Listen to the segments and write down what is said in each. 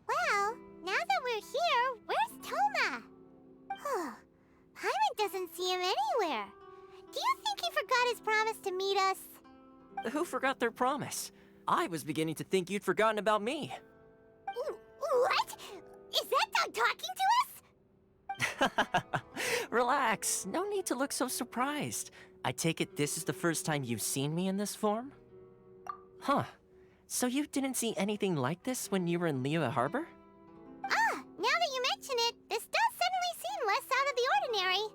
Well, now that we're here, where's Toma? Paimon doesn't see him anywhere. Do you think he forgot his promise to meet us? Who forgot their promise? I was beginning to think you'd forgotten about me. What? Is that dog talking to us? Relax, no need to look so surprised. I take it this is the first time you've seen me in this form? Huh. So you didn't see anything like this when you were in Liyue Harbor? Ah, now that you mention it, this does suddenly seem less out of the ordinary.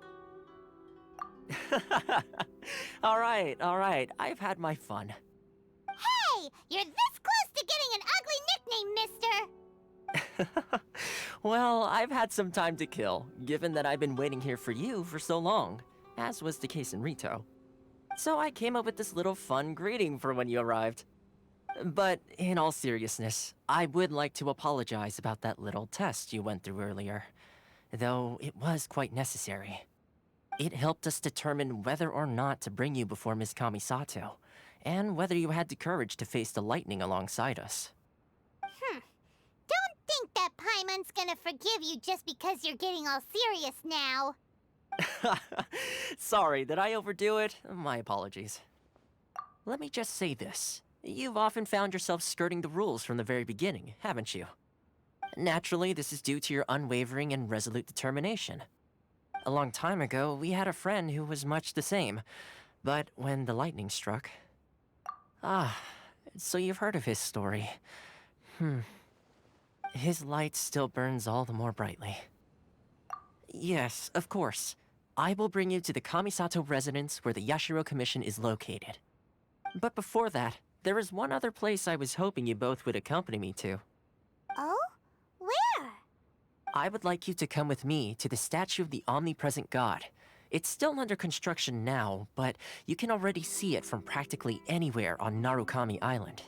Alright, I've had my fun. Hey, you're this close to getting an ugly nickname, mister! Well, I've had some time to kill, given that I've been waiting here for you for so long, as was the case in Rito. So I came up with this little fun greeting for when you arrived. But in all seriousness, I would like to apologize about that little test you went through earlier, though it was quite necessary. It helped us determine whether or not to bring you before Ms. Kamisato, and whether you had the courage to face the lightning alongside us. Don't think that Paimon's gonna forgive you just because you're getting all serious now. Sorry, did I overdo it? My apologies. Let me just say this. You've often found yourself skirting the rules from the very beginning, haven't you? Naturally, this is due to your unwavering and resolute determination. A long time ago, we had a friend who was much the same, but when the lightning struck... Ah, so you've heard of his story. His light still burns all the more brightly. Yes, of course. I will bring you to the Kamisato residence where the Yashiro Commission is located. But before that, there is one other place I was hoping you both would accompany me to. Oh? Where? I would like you to come with me to the statue of the omnipresent god. It's still under construction now, but you can already see it from practically anywhere on Narukami Island.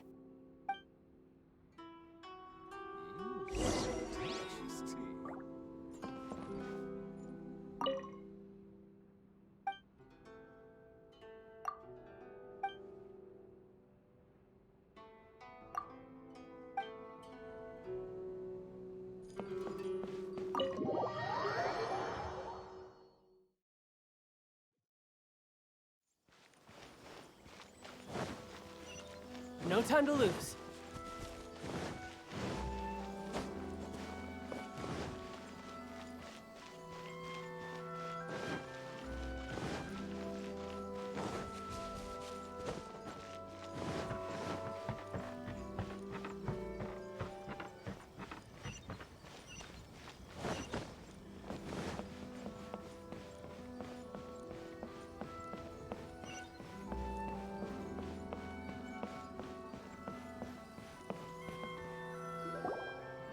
No time to lose.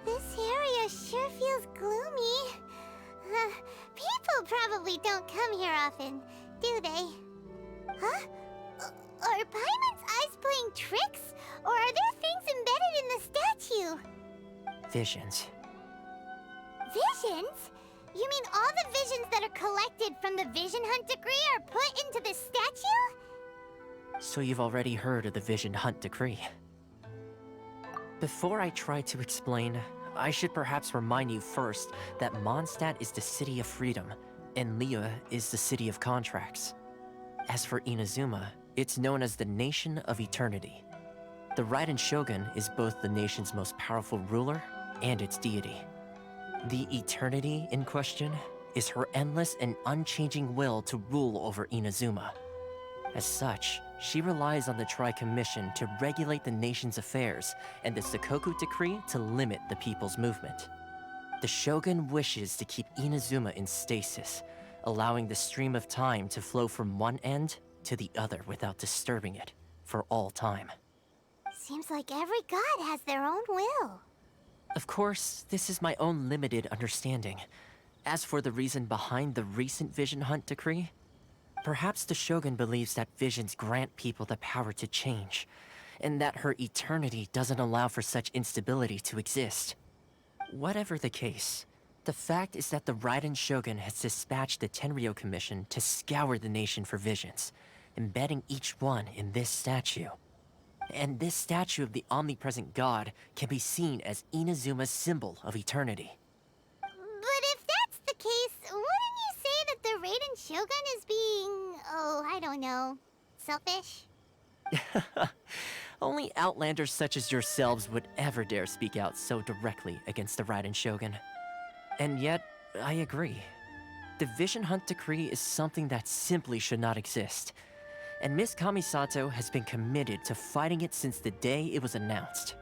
This area sure feels gloomy. People probably don't come here often, do they? Huh? Are Paimon's eyes playing tricks? Or are there things embedded in the statue? Visions. Visions? You mean all the visions that are collected from the Vision Hunt decree are put into this statue? So you've already heard of the Vision Hunt decree. Before I try to explain, I should perhaps remind you first that Mondstadt is the city of freedom, and Liyue is the city of contracts. As for Inazuma, it's known as the Nation of Eternity. The Raiden Shogun is both the nation's most powerful ruler and its deity. The Eternity in question is her endless and unchanging will to rule over Inazuma. As such, she relies on the Tri-Commission to regulate the nation's affairs and the Sakoku Decree to limit the people's movement. The Shogun wishes to keep Inazuma in stasis, allowing the stream of time to flow from one end to the other without disturbing it, for all time. Seems like every god has their own will. Of course, this is my own limited understanding. As for the reason behind the recent Vision Hunt decree, perhaps the Shogun believes that visions grant people the power to change, and that her eternity doesn't allow for such instability to exist. Whatever the case, the fact is that the Raiden Shogun has dispatched the Tenryou Commission to scour the nation for visions, embedding each one in this statue. And this statue of the omnipresent god can be seen as Inazuma's symbol of eternity. But if that's the case, wouldn't you say that the Raiden Shogun is being, oh, I don't know, selfish? Only outlanders such as yourselves would ever dare speak out so directly against the Raiden Shogun. And yet, I agree. The Vision Hunt decree is something that simply should not exist. And Miss Kamisato has been committed to fighting it since the day it was announced.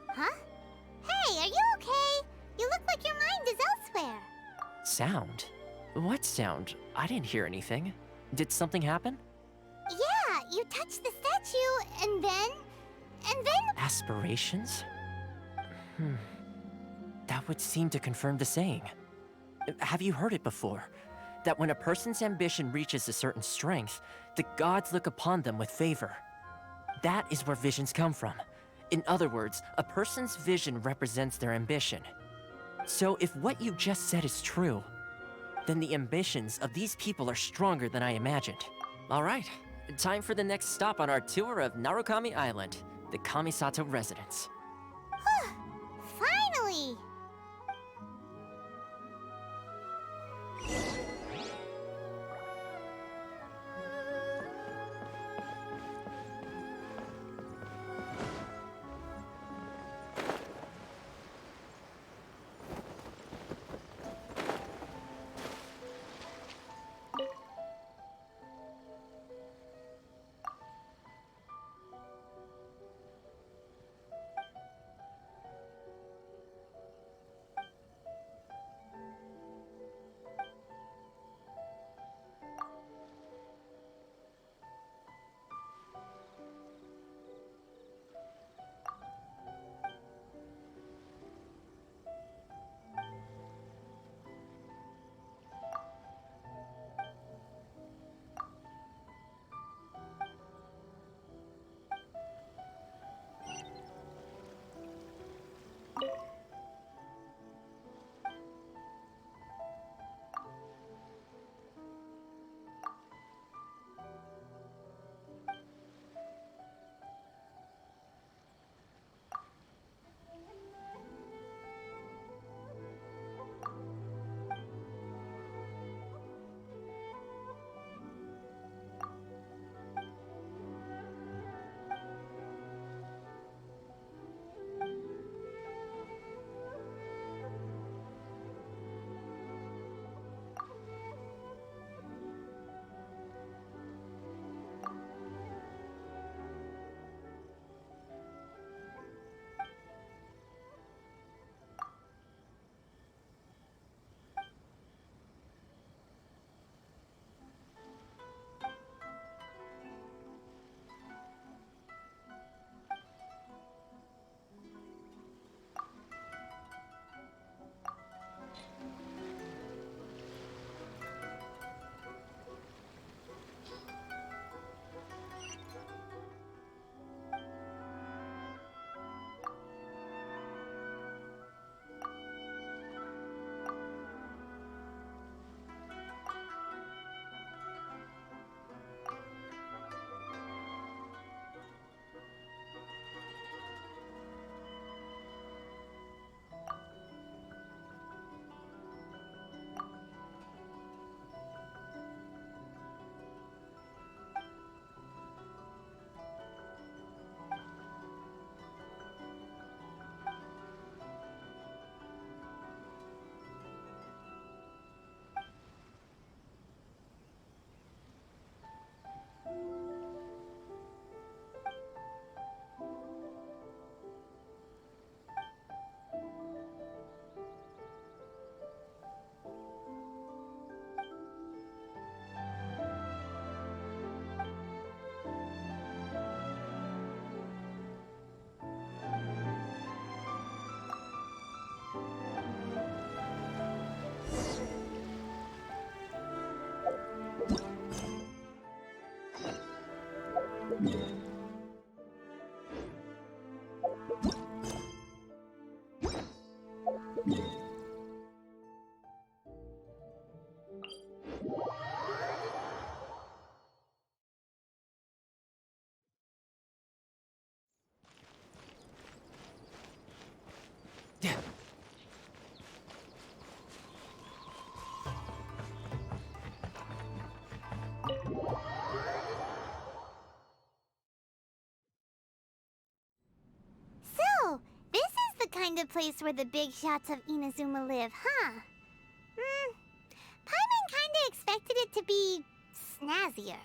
Huh? Hey, are you okay? You look like your mind is elsewhere. Sound? What sound? I didn't hear anything. Did something happen? Yeah, you touched the statue, and then... Aspirations? That would seem to confirm the saying. Have you heard it before? That when a person's ambition reaches a certain strength, the gods look upon them with favor. That is where visions come from. In other words, a person's vision represents their ambition. So if what you just said is true, then the ambitions of these people are stronger than I imagined. All right, time for the next stop on our tour of Narukami Island, the Kamisato residence. Finally! kind of place where the big shots of Inazuma live, huh? Paimon kinda expected it to be snazzier.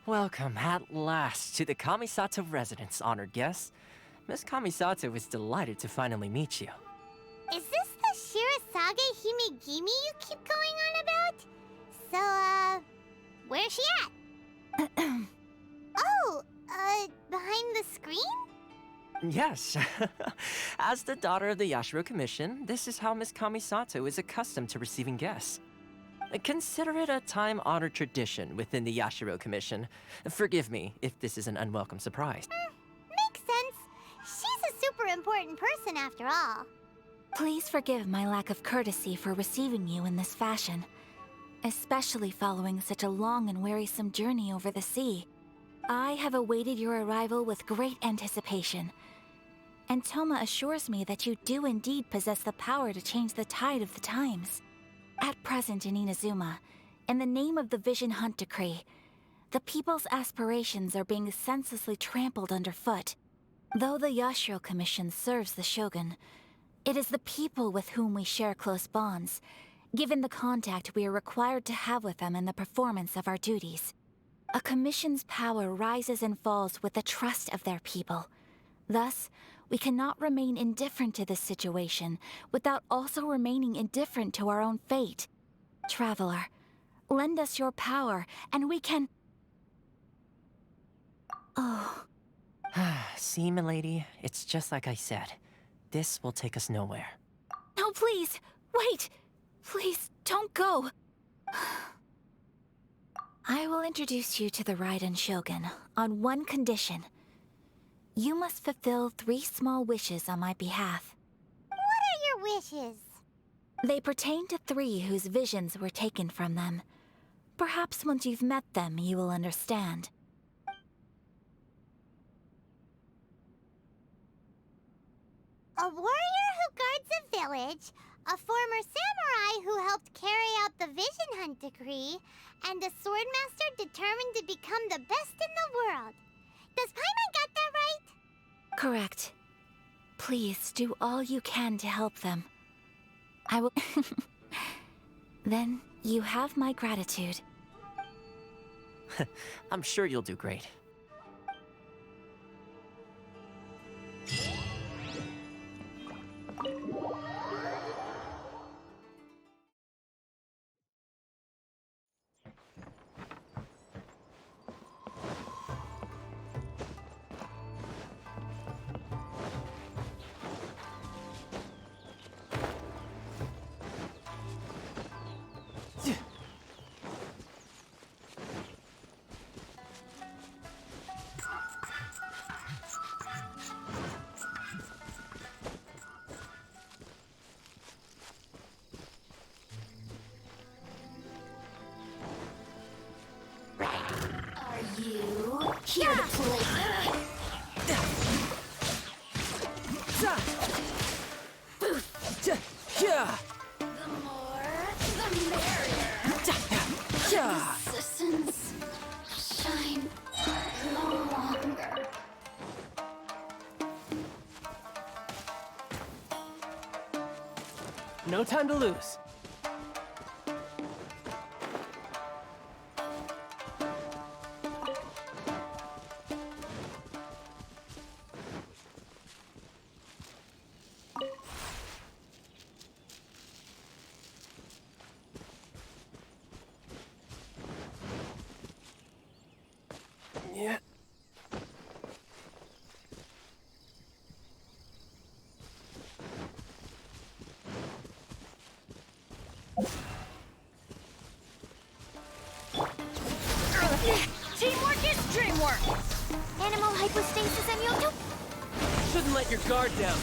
Welcome at last to the Kamisato residence, honored guests. Miss Kamisato is delighted to finally meet you. Is this the Shirazage Himegimi you keep going on about? So, where's she at? Oh, behind the screen? Yes. As the daughter of the Yashiro Commission, this is how Miss Kamisato is accustomed to receiving guests. Consider it a time-honored tradition within the Yashiro Commission. Forgive me if this is an unwelcome surprise. Makes sense. She's a super important person after all. Please forgive my lack of courtesy for receiving you in this fashion, especially following such a long and wearisome journey over the sea. I have awaited your arrival with great anticipation, and Toma assures me that you do indeed possess the power to change the tide of the times. At present in Inazuma, in the name of the Vision Hunt Decree, the people's aspirations are being senselessly trampled underfoot. Though the Yashiro Commission serves the Shogun, it is the people with whom we share close bonds, given the contact we are required to have with them in the performance of our duties. A commission's power rises and falls with the trust of their people. Thus, we cannot remain indifferent to this situation without also remaining indifferent to our own fate. Traveler, lend us your power, and we can... Oh. See, milady, it's just like I said. This will take us nowhere. No, please! Wait! Please, don't go! I will introduce you to the Raiden Shogun on one condition. You must fulfill 3 small wishes on my behalf. What are your wishes? They pertain to 3 whose visions were taken from them. Perhaps once you've met them, you will understand. A warrior who guards a village, a former samurai who helped carry out the Vision Hunt Decree, and a swordmaster determined to become the best in the world. Does Paimon got that right? Correct. Please do all you can to help them. I will... Then you have my gratitude. I'm sure you'll do great. Here to play. The more, the merrier. Resistance shine no longer. No time to lose. Yeah. Teamwork is dreamwork! Animal hypostasis and Yoto? Shouldn't let your guard down.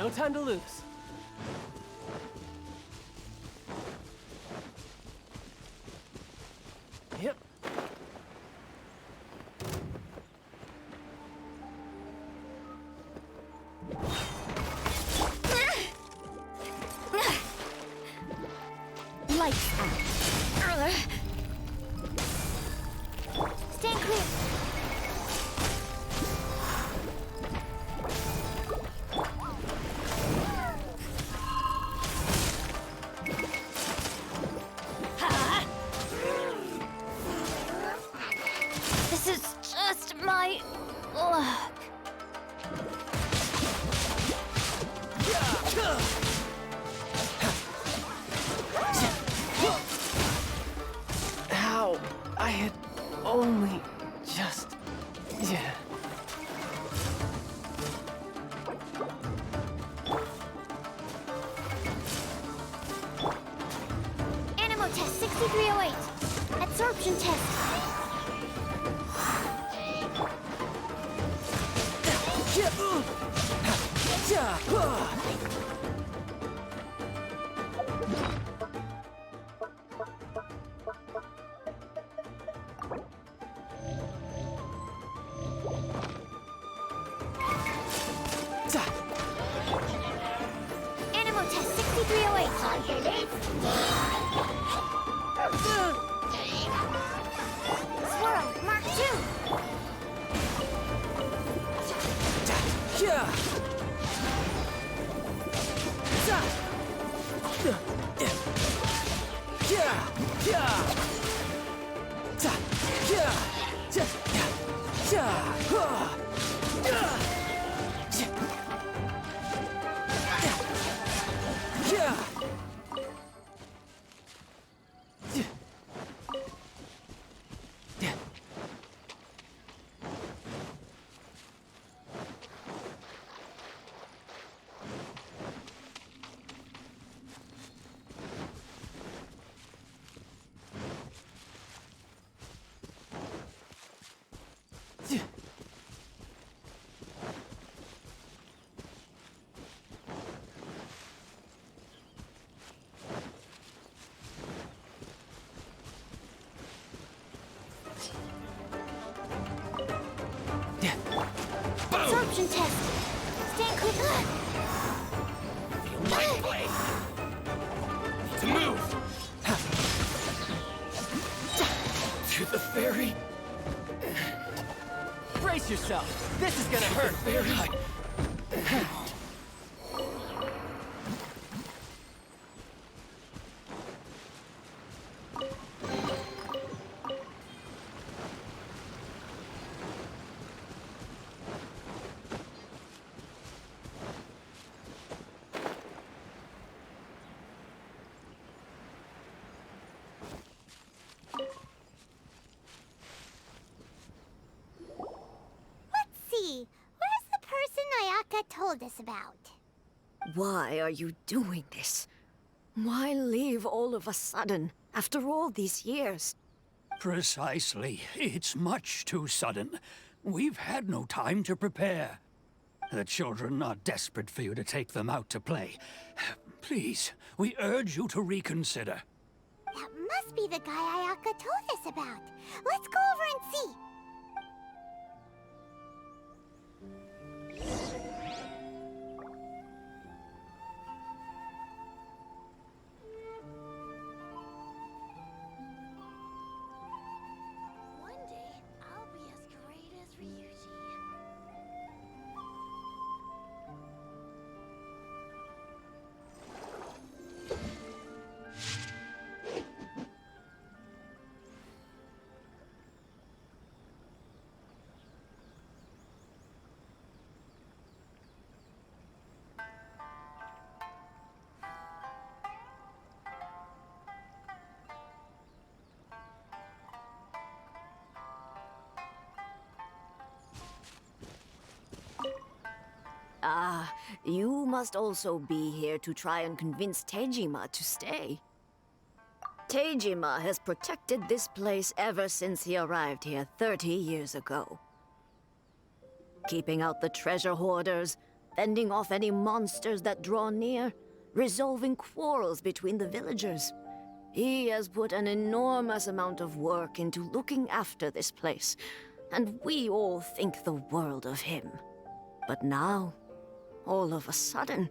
No time to lose. Yep. Lights out. Stand clear. This is just my luck. Ow! I had only just... Yeah. Animo test 6308. Absorption test. Animo test 6308. Swirl, Mark 2. Absorption test. Stand clear. Feel my blade. To move. To the ferry. Brace yourself. This is gonna hurt. Ferry. See, where's the person Ayaka told us about? Why are you doing this? Why leave all of a sudden, after all these years? Precisely. It's much too sudden. We've had no time to prepare. The children are desperate for you to take them out to play. Please, we urge you to reconsider. That must be the guy Ayaka told us about. Let's go over and see. One day, I'll be as great as Ryuji. Ah, you must also be here to try and convince Tejima to stay. Tejima has protected this place ever since he arrived here 30 years ago. Keeping out the treasure hoarders, fending off any monsters that draw near, resolving quarrels between the villagers. He has put an enormous amount of work into looking after this place, and we all think the world of him. But now, all of a sudden,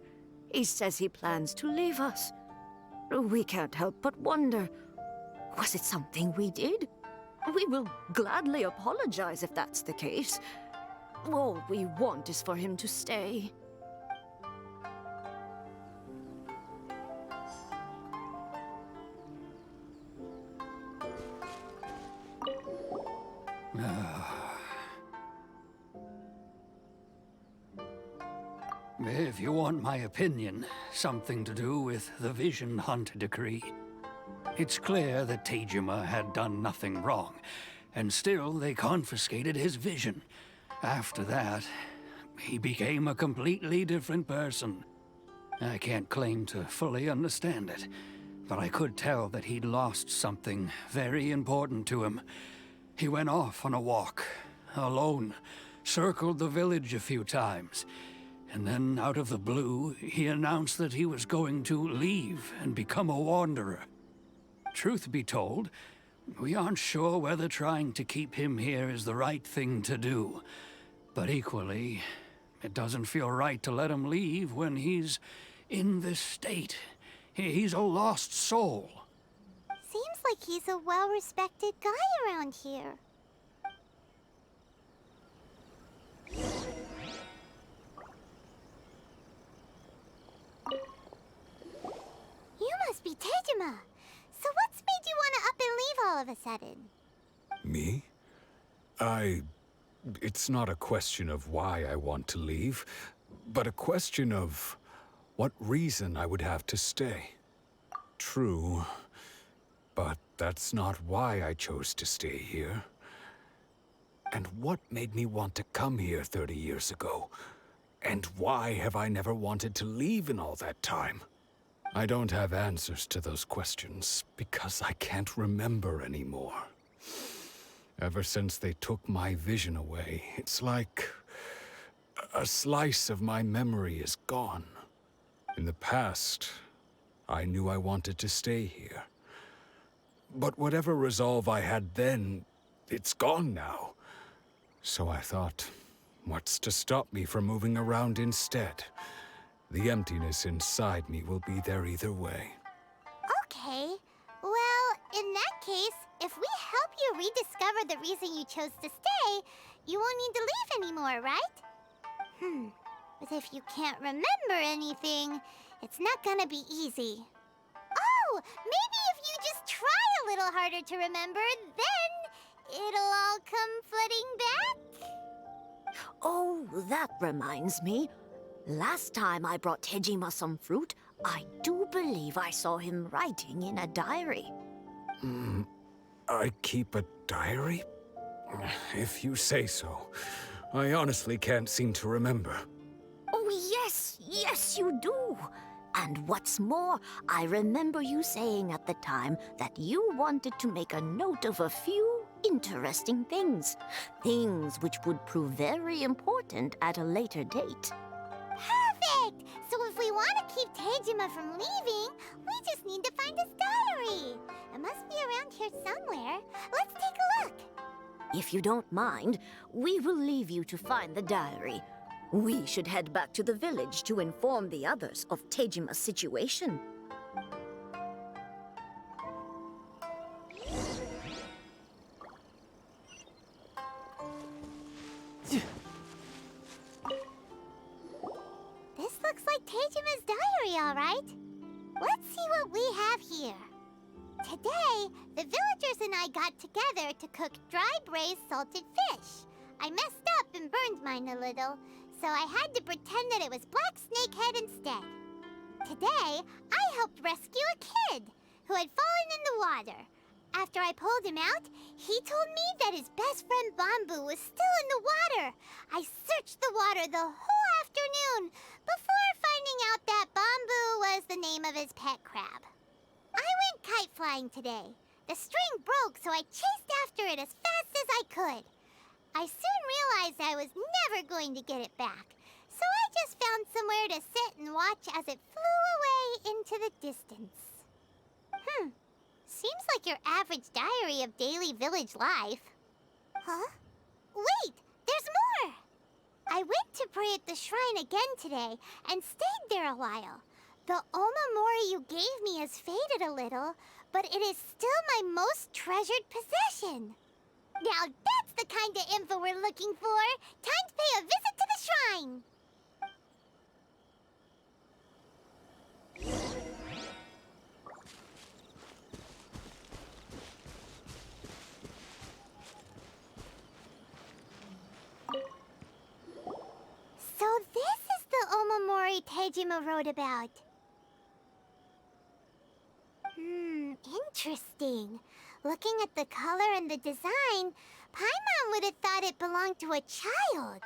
he says he plans to leave us. We can't help but wonder, was it something we did? We will gladly apologize if that's the case. All we want is for him to stay. If you want my opinion, something to do with the Vision Hunt decree. It's clear that Teyvat had done nothing wrong, and still they confiscated his vision. After that, he became a completely different person. I can't claim to fully understand it, but I could tell that he'd lost something very important to him. He went off on a walk, alone, circled the village a few times, and then out of the blue, he announced that he was going to leave and become a wanderer. Truth be told, we aren't sure whether trying to keep him here is the right thing to do. But equally, it doesn't feel right to let him leave when he's in this state. He's a lost soul. Seems like he's a well-respected guy around here. You must be Teyvat. So what's made you want to up and leave all of a sudden? Me? It's not a question of why I want to leave, but a question of what reason I would have to stay. True, but that's not why I chose to stay here. And what made me want to come here 30 years ago? And why have I never wanted to leave in all that time? I don't have answers to those questions because I can't remember anymore. Ever since they took my vision away, it's like a slice of my memory is gone. In the past, I knew I wanted to stay here. But whatever resolve I had then, it's gone now. So I thought, what's to stop me from moving around instead? The emptiness inside me will be there either way. Okay. Well, in that case, if we help you rediscover the reason you chose to stay, you won't need to leave anymore, right? But if you can't remember anything, it's not gonna be easy. Oh, maybe if you just try a little harder to remember, then it'll all come flooding back? Oh, that reminds me. Last time I brought Teyvat some fruit, I do believe I saw him writing in a diary. I keep a diary? If you say so. I honestly can't seem to remember. Oh, yes, you do. And what's more, I remember you saying at the time that you wanted to make a note of a few interesting things. Things which would prove very important at a later date. Perfect! So if we want to keep Teyvat from leaving, we just need to find his diary. It must be around here somewhere. Let's take a look. If you don't mind, we will leave you to find the diary. We should head back to the village to inform the others of Teyvat's situation. This looks like Teyvat's diary, all right. Let's see what we have here. Today, the villagers and I got together to cook dry braised salted fish. I messed up and burned mine a little, so I had to pretend that it was black snakehead instead. Today, I helped rescue a kid who had fallen in the water. After I pulled him out, he told me that his best friend Bamboo was still in the water. I searched the water the whole afternoon before finding out that Bamboo was the name of his pet crab. I went kite flying today. The string broke, so I chased after it as fast as I could. I soon realized I was never going to get it back, so I just found somewhere to sit and watch as it flew away into the distance. Seems like your average diary of daily village life. Huh? Wait, there's more! I went to pray at the shrine again today and stayed there a while. The omamori you gave me has faded a little, but it is still my most treasured possession. Now that's the kind of info we're looking for. Time to pay a visit to the shrine. So this is the omamori Tejima wrote about. Interesting. Looking at the color and the design, Paimon would have thought it belonged to a child.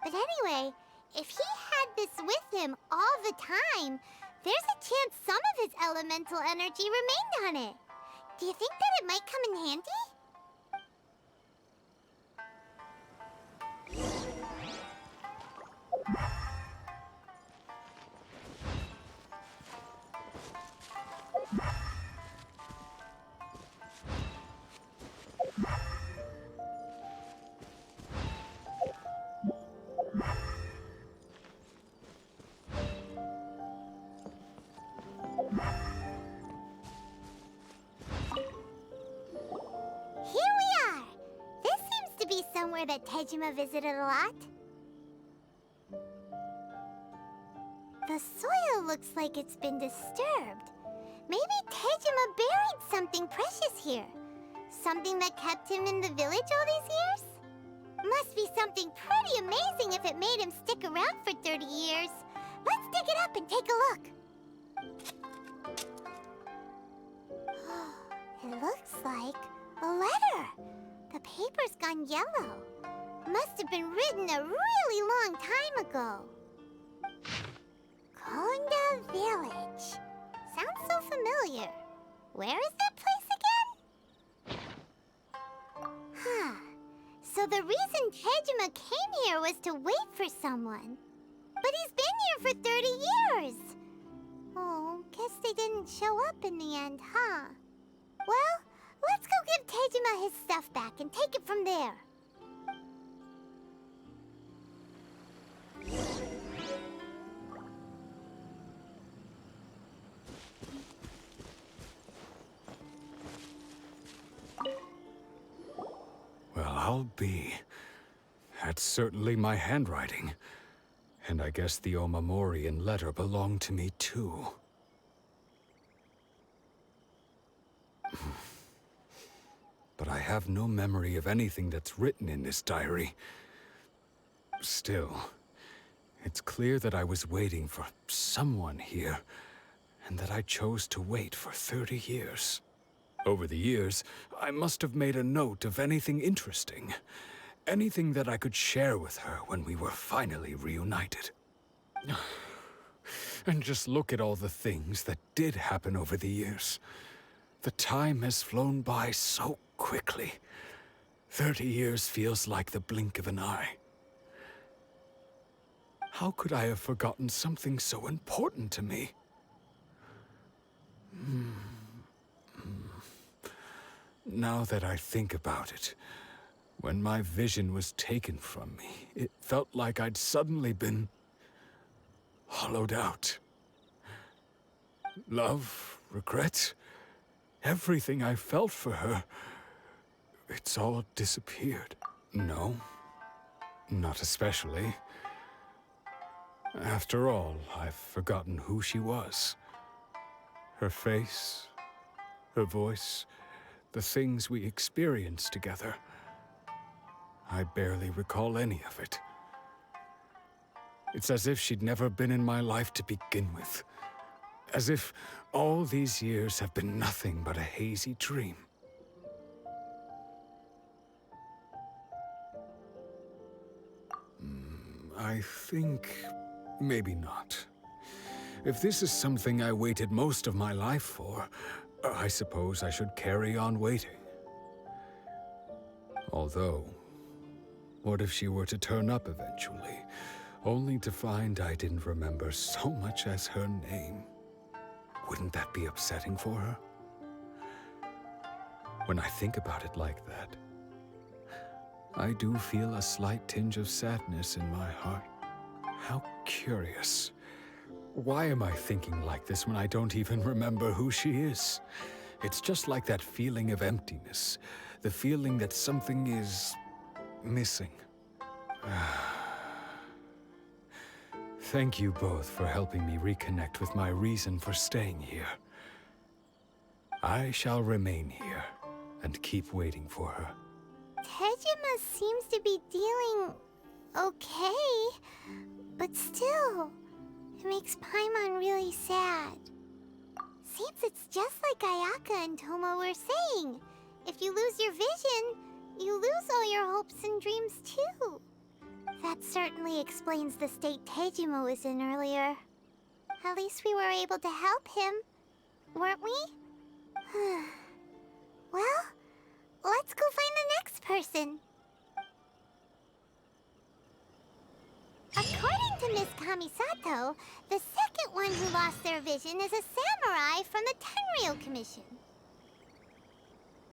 But anyway, if he had this with him all the time, there's a chance some of his elemental energy remained on it. Do you think that it might come in handy? Somewhere that Tejima visited a lot. The soil looks like it's been disturbed. Maybe Tejima buried something precious here. Something that kept him in the village all these years? Must be something pretty amazing if it made him stick around for 30 years. Let's dig it up and take a look. It looks like a letter. The paper's gone yellow. Must have been written a really long time ago. Konda Village. Sounds so familiar. Where is that place again? So the reason Tejima came here was to wait for someone. But he's been here for 30 years. Oh, guess they didn't show up in the end, huh? Well, let's go give Tejima his stuff back and take it from there. Well, I'll be. That's certainly my handwriting. And I guess the Omamorian letter belonged to me too. But I have no memory of anything that's written in this diary. Still, it's clear that I was waiting for someone here, and that I chose to wait for 30 years. Over the years, I must have made a note of anything interesting. Anything that I could share with her when we were finally reunited. And just look at all the things that did happen over the years. The time has flown by so quickly. 30 years feels like the blink of an eye. How could I have forgotten something so important to me? Now that I think about it, when my vision was taken from me, it felt like I'd suddenly been hollowed out. Love, regret, everything I felt for her, it's all disappeared. No, not especially. After all, I've forgotten who she was. Her face, her voice, the things we experienced together. I barely recall any of it. It's as if she'd never been in my life to begin with. As if all these years have been nothing but a hazy dream. I think maybe not. If this is something I waited most of my life for, I suppose I should carry on waiting. Although, what if she were to turn up eventually? only to find I didn't remember so much as her name. Wouldn't that be upsetting for her? When I think about it like that, I do feel a slight tinge of sadness in my heart. How curious. Why am I thinking like this when I don't even remember who she is? It's just like that feeling of emptiness, the feeling that something is missing. Thank you both for helping me reconnect with my reason for staying here. I shall remain here and keep waiting for her. Tejima seems to be dealing okay, but still, it makes Paimon really sad. Seems it's just like Ayaka and Tomo were saying. If you lose your vision, you lose all your hopes and dreams too. That certainly explains the state Tejima was in earlier. At least we were able to help him, weren't we? Well, let's go find the next person. According to Miss Kamisato, the second one who lost their vision is a samurai from the Tenryou Commission.